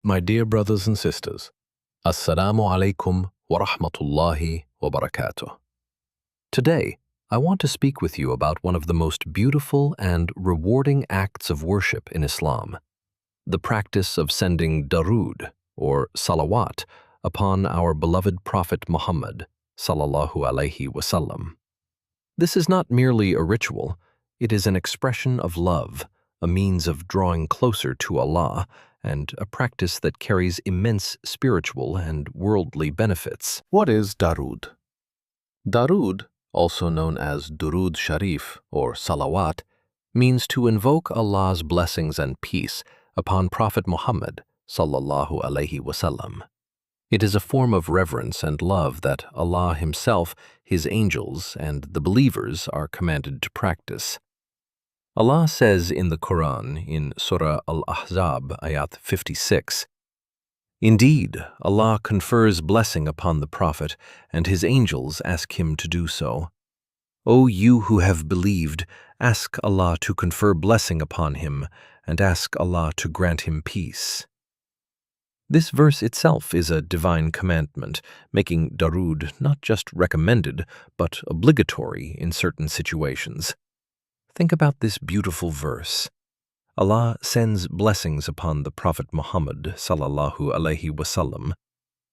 My dear brothers and sisters, Assalamu alaikum wa rahmatullahi wa barakatuh. Today, I want to speak with you about one of the most beautiful and rewarding acts of worship in Islam, the practice of sending Darood, or Salawat, upon our beloved Prophet Muhammad, sallallahu alaihi wasallam. This is not merely a ritual, it is an expression of love, a means of drawing closer to Allah, and a practice that carries immense spiritual and worldly benefits. What is Darood? Darood, also known as Durood Sharif or Salawat, means to invoke Allah's blessings and peace upon Prophet Muhammad sallallahu alaihi wasallam. It is a form of reverence and love that Allah Himself, His angels, and the believers are commanded to practice. Allah says in the Qur'an in Surah Al-Ahzab, ayat 56, "Indeed, Allah confers blessing upon the Prophet, and His angels ask him to do so. O you who have believed, ask Allah to confer blessing upon him, and ask Allah to grant him peace." This verse itself is a divine commandment, making Darood not just recommended, but obligatory in certain situations. Think about this beautiful verse. Allah sends blessings upon the Prophet Muhammad sallallahu alaihi wasallam.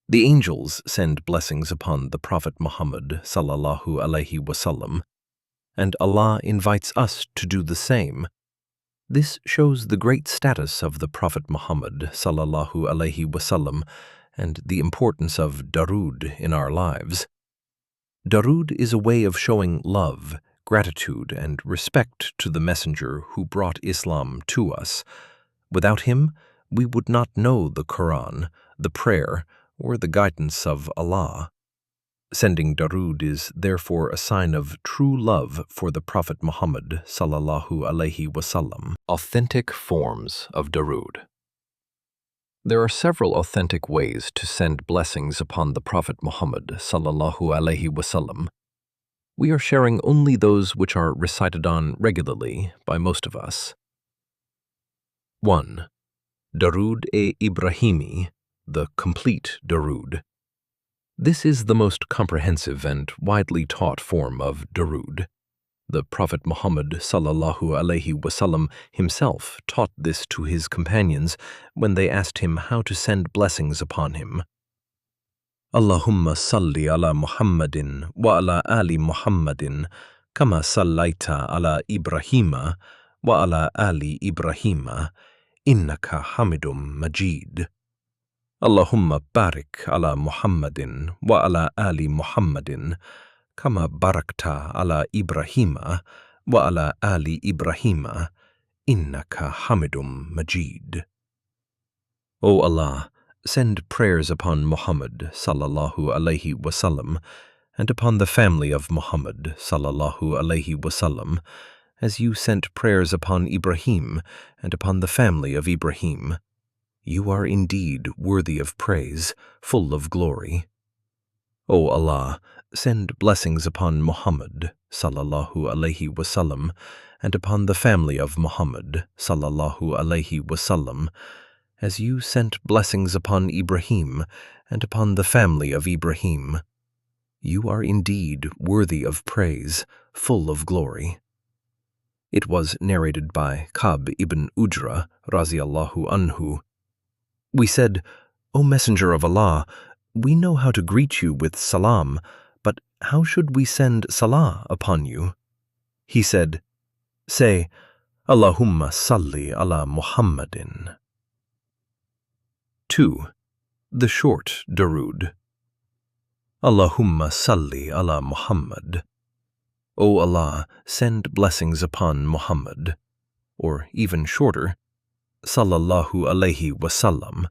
The angels send blessings upon the Prophet Muhammad sallallahu alaihi wasallam, and Allah invites us to do the same. This shows the great status of the Prophet Muhammad sallallahu alaihi wasallam and the importance of Darood in our lives. Darood is a way of showing love, gratitude, and respect to the messenger who brought Islam to us. Without him, we would not know the Qur'an, the prayer, or the guidance of Allah. Sending Darood is therefore a sign of true love for the Prophet Muhammad sallallahu alaihi wasallam. Authentic forms of Darood. There are several authentic ways to send blessings upon the Prophet Muhammad sallallahu alaihi wasallam. We are sharing only those which are recited on regularly by most of us. 1. Darood-e-Ibrahimi, the complete Darood. This is the most comprehensive and widely taught form of Darood. The Prophet Muhammad sallallahu alaihi wasallam himself taught this to his companions when they asked him how to send blessings upon him. Allahumma salli ala Muhammadin wa ala ali Muhammadin kama sallaita ala Ibrahima wa ala ali Ibrahima innaka hamidum majid. Allahumma barik ala Muhammadin wa ala ali Muhammadin kama barakta ala Ibrahima wa ala ali Ibrahima innaka hamidum majid. O Allah, send prayers upon Muhammad sallallahu alaihi wasallam and upon the family of Muhammad sallallahu alaihi wasallam, as you sent prayers upon Ibrahim and upon the family of Ibrahim. You are indeed worthy of praise, full of glory. O Allah, send blessings upon Muhammad sallallahu alaihi wasallam and upon the family of Muhammad sallallahu alaihi wasallam, as you sent blessings upon Ibrahim and upon the family of Ibrahim. You are indeed worthy of praise, full of glory. It was narrated by Ka'b ibn Ujra, raziallahu anhu. We said, O Messenger of Allah, we know how to greet you with salam, but how should we send salah upon you? He said, Say, Allahumma salli ala Muhammadin. 2. The short Darood. Allahumma salli ala Muhammad. O Allah, send blessings upon Muhammad. Or even shorter, Sallallahu alaihi wasallam.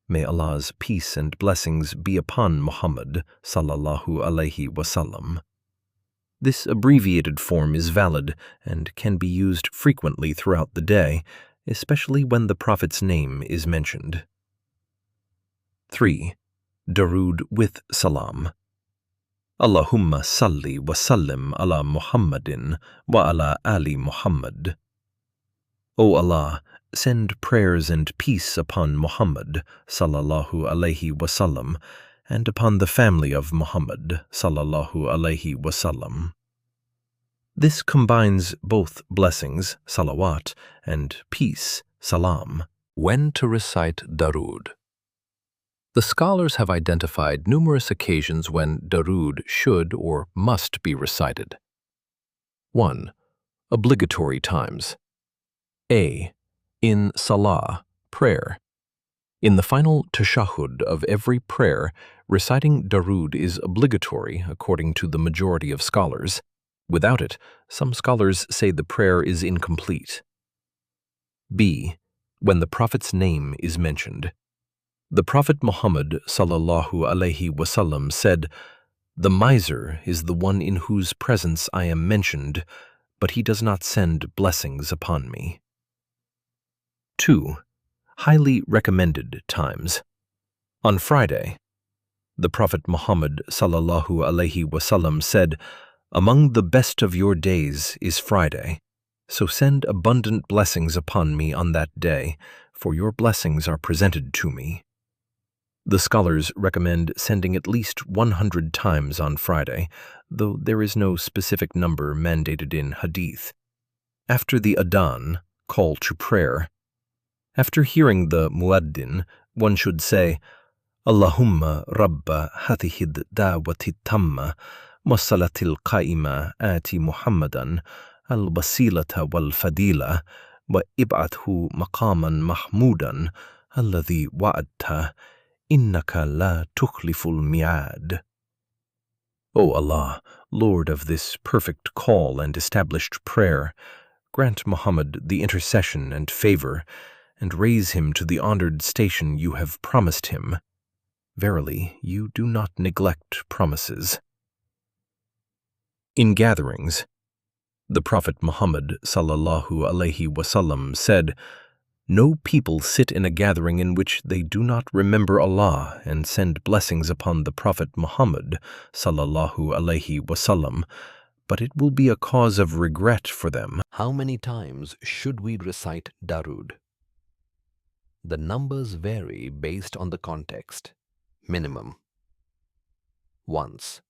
May Allah's peace and blessings be upon Muhammad sallallahu alaihi wasallam. This abbreviated form is valid and can be used frequently throughout the day, especially when the Prophet's name is mentioned. 3. Darood with salam. Allahumma salli wa sallim ala Muhammadin wa ala ali Muhammad. O Allah, Send prayers and peace upon Muhammad sallallahu alaihi wasallam and upon the family of Muhammad sallallahu alaihi wasallam. This combines both blessings, salawat, and peace, salam. When to recite Darood. The scholars have identified numerous occasions when Darood should or must be recited. 1. Obligatory times. A. In Salah, prayer. In the final tashahhud of every prayer, reciting Darood is obligatory according to the majority of scholars. Without it, some scholars say the prayer is incomplete. B. When the Prophet's name is mentioned. The Prophet Muhammad sallallahu alaihi wasallam said, "The miser is the one in whose presence I am mentioned, but he does not send blessings upon me." 2. Highly recommended times. On Friday, the Prophet Muhammad sallallahu alaihi wasallam said, "Among the best of your days is Friday, so send abundant blessings upon me on that day, for your blessings are presented to me." The scholars recommend sending at least 100 times on Friday, though there is no specific number mandated in hadith. After the adhan, call to prayer. After hearing the muaddin, one should say, "Allahumma rabba hathihid da'wati tamma, wasalatil qa'ima ati Muhammadan, al-wasilata wal-fadila, wa ib'athu maqaman mahmudan, alladhi wa'adta, innaka la tukhliful mi'ad." O Allah, Lord of this perfect call and established prayer, grant Muhammad the intercession and favor, and raise him to the honored station you have promised him. Verily, you do not neglect promises. In gatherings, the Prophet Muhammad sallallahu alaihi wasallam said, "No people sit in a gathering in which they do not remember Allah and send blessings upon the Prophet Muhammad sallallahu alaihi wasallam, but it will be a cause of regret for them." How many times should we recite Darood? The numbers vary based on the context. Minimum. Once.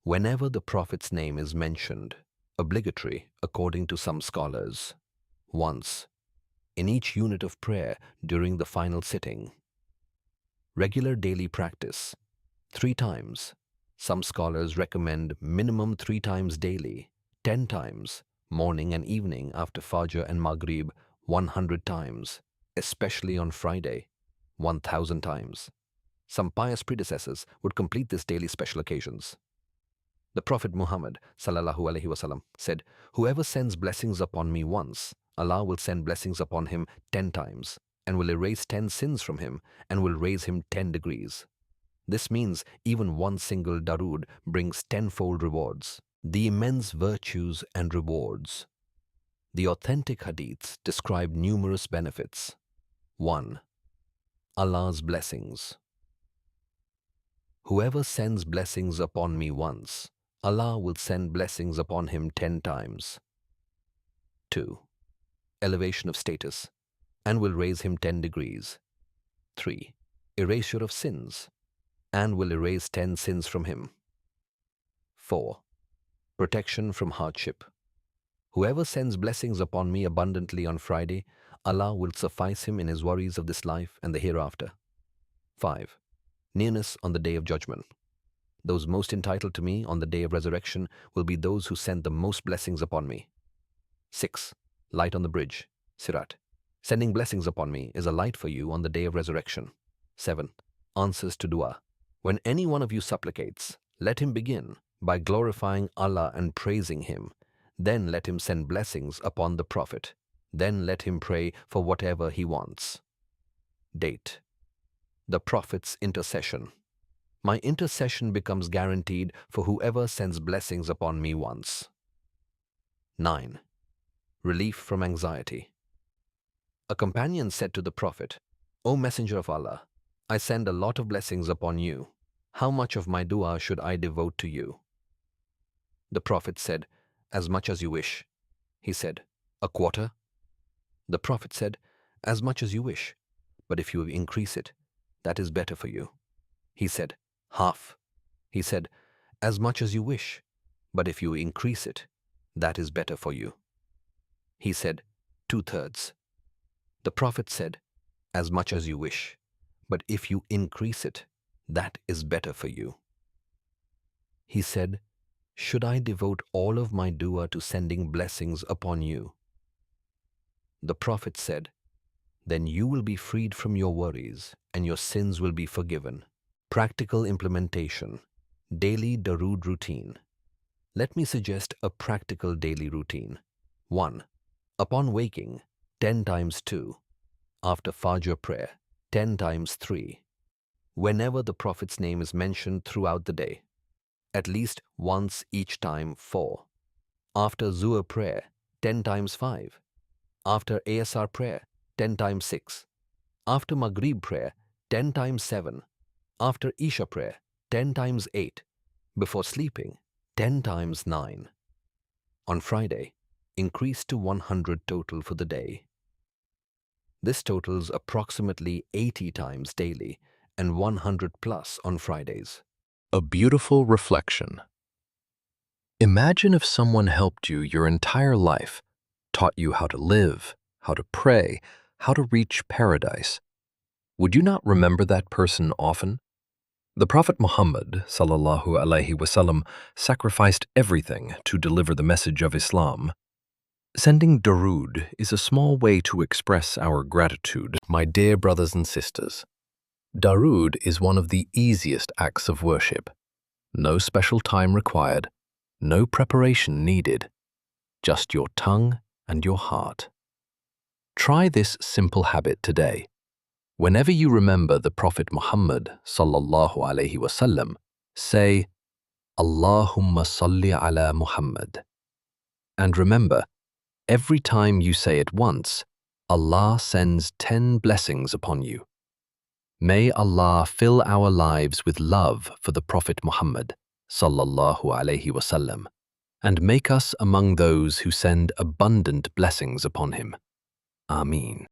Whenever the Prophet's name is mentioned, obligatory according to some scholars. Once. In each unit of prayer during the final sitting. Regular daily practice. 3 times. Some scholars recommend minimum 3 times daily, 10 times, morning and evening after Fajr and Maghrib, 100 times, especially on Friday, 1,000 times. Some pious predecessors would complete this daily special occasions. The Prophet Muhammad sallallahu alaihi wasallam said, "Whoever sends blessings upon me once, Allah will send blessings upon him 10 times, and will erase 10 sins from him, and will raise him 10 degrees. This means even one single Darood brings 10-fold rewards. The immense virtues and rewards. The authentic hadiths describe numerous benefits. 1. Allah's blessings. Whoever sends blessings upon me once, Allah will send blessings upon him 10 times. 2. Elevation of status, and will raise him 10 degrees. 3. Erasure of sins, and will erase 10 sins from him. 4. Protection from hardship. Whoever sends blessings upon me abundantly on Friday, Allah will suffice him in his worries of this life and the hereafter. 5. Nearness on the day of judgment. Those most entitled to me on the day of resurrection will be those who send the most blessings upon me. 6. Light on the bridge, Sirat. Sending blessings upon me is a light for you on the day of resurrection. 7. Answers to dua. When any one of you supplicates, let him begin by glorifying Allah and praising him. Then let him send blessings upon the Prophet. Then let him pray for whatever he wants. Date. The Prophet's intercession. My intercession becomes guaranteed for whoever sends blessings upon me once. 9. Relief from anxiety. A companion said to the Prophet, "O Messenger of Allah, I send a lot of blessings upon you. How much of my dua should I devote to you?" The Prophet said, "As much as you wish." He said, "A quarter?" The Prophet said, "As much as you wish, but if you increase it, that is better for you." He said, "Half." He said, "As much as you wish, but if you increase it, that is better for you." He said, "2/3." The Prophet said, "As much as you wish, but if you increase it, that is better for you." He said, "Should I devote all of my dua to sending blessings upon you?" The Prophet said, "Then you will be freed from your worries and your sins will be forgiven." Practical implementation. Daily Darood routine. Let me suggest a practical daily routine. 1. Upon waking, 10 times 2. After Fajr prayer, 10 times 3. Whenever the Prophet's name is mentioned throughout the day, at least once each time 4. After Zuhr prayer, 10 times 5. After ASR prayer, 10 times 6. After Maghrib prayer, 10 times 7. After Isha prayer, 10 times 8. Before sleeping, 10 times 9. On Friday, increase to 100 total for the day. This totals approximately 80 times daily and 100 plus on Fridays. A beautiful reflection. Imagine if someone helped you your entire life, taught you how to live, how to pray, how to reach paradise. Would you not remember that person often? The Prophet Muhammad ﷺ sacrificed everything to deliver the message of Islam. Sending Darood is a small way to express our gratitude. My dear brothers and sisters, Darood is one of the easiest acts of worship. No special time required, no preparation needed, just your tongue and your heart. Try this simple habit today. Whenever you remember the Prophet Muhammad ﷺ, say, Allahumma salli ala Muhammad. And remember, every time you say it once, Allah sends 10 blessings upon you. May Allah fill our lives with love for the Prophet Muhammad ﷺ, and make us among those who send abundant blessings upon him. Ameen.